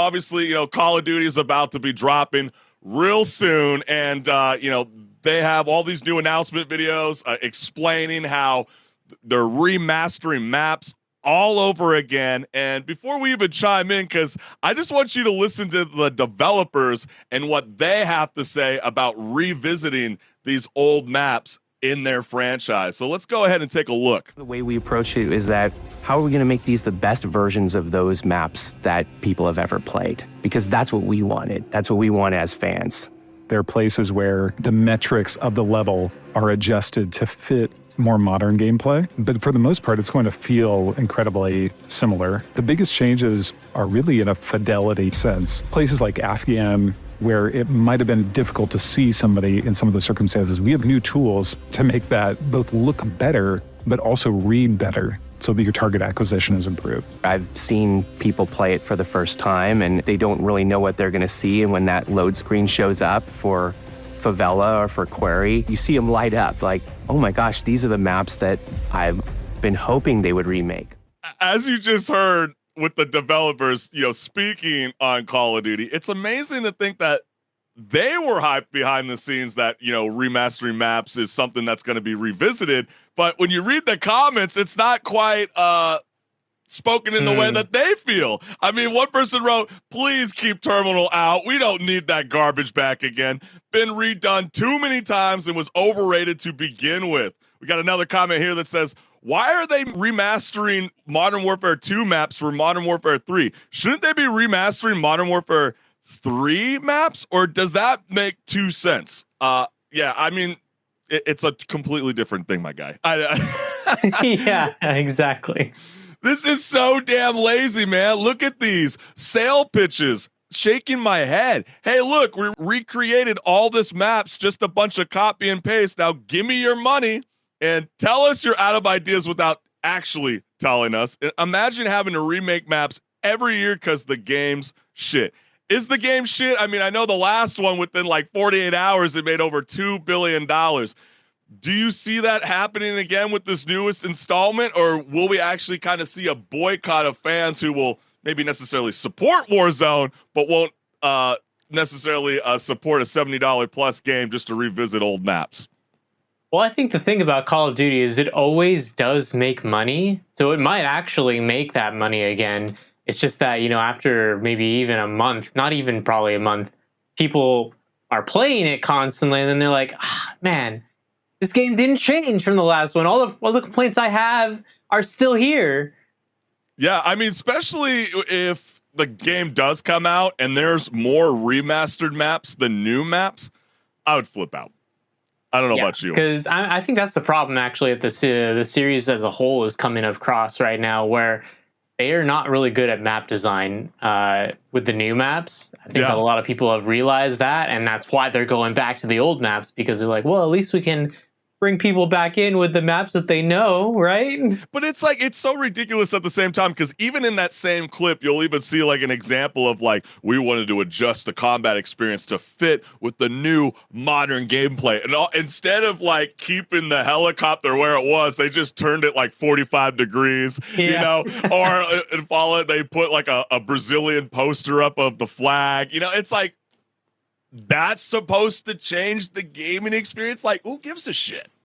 obviously, Call of Duty is about to be dropping real soon, and they have all these new announcement videos explaining how they're remastering maps all over again. And before we even chime in, because I just want you to listen to the developers and what they have to say about revisiting these old maps in their franchise. So let's go ahead and take a look. The way we approach it is that how are we going to make these the best versions of those maps that people have ever played? Because that's what we wanted. That's what we want as fans. There are places where the metrics of the level are adjusted to fit more modern gameplay, but for the most part, it's going to feel incredibly similar. The biggest changes are really in a fidelity sense. Places like Afghan, where it might have been difficult to see somebody in some of the circumstances, we have new tools to make that both look better, but also read better, so that your target acquisition is improved. I've seen people play it for the first time and they don't really know what they're gonna see, and when that load screen shows up for Favela or for Quarry, you see them light up like, oh my gosh, these are the maps that I've been hoping they would remake. As you just heard with the developers, speaking on Call of Duty, it's amazing to think that they were hyped behind the scenes that, remastering maps is something that's going to be revisited. But when you read the comments, it's not quite spoken in the way that they feel. I mean, one person wrote, please keep Terminal out. We don't need that garbage back again. Been redone too many times and was overrated to begin with. We got another comment here that says, why are they remastering Modern Warfare 2 maps for Modern Warfare 3? Shouldn't they be remastering Modern Warfare 3 maps, or does that make 2 cents? Yeah, I mean, it's a completely different thing, my guy. Yeah, exactly. This is so damn lazy, man. Look at these sale pitches. Shaking my head. Hey, look, we recreated all this maps, just a bunch of copy and paste. Now give me your money and tell us you're out of ideas without actually telling us. Imagine having to remake maps every year because the game's shit. Is the game shit? I mean, I know the last one within like 48 hours, it made over $2 billion. Do you see that happening again with this newest installment, or will we actually kind of see a boycott of fans who will maybe necessarily support Warzone, but won't necessarily support a $70 plus game just to revisit old maps? Well, I think the thing about Call of Duty is it always does make money, so it might actually make that money again. It's just that, after maybe even a month, not even probably a month, people are playing it constantly, and then they're like, man, this game didn't change from the last one. All the complaints I have are still here. Yeah, I mean, especially if the game does come out and there's more remastered maps than new maps, I would flip out. I don't know about you. Because I think that's the problem, actually, at the series as a whole is coming across right now, where they are not really good at map design with the new maps. I think that a lot of people have realized that, and that's why they're going back to the old maps, because they're like, well, at least we can bring people back in with the maps that they know, right? But it's like, it's so ridiculous at the same time, because even in that same clip, you'll even see like an example of like, we wanted to adjust the combat experience to fit with the new modern gameplay. And instead of like keeping the helicopter where it was, they just turned it like 45 degrees, or they put like a Brazilian poster up of the flag. It's like, that's supposed to change the gaming experience. Like, who gives a shit?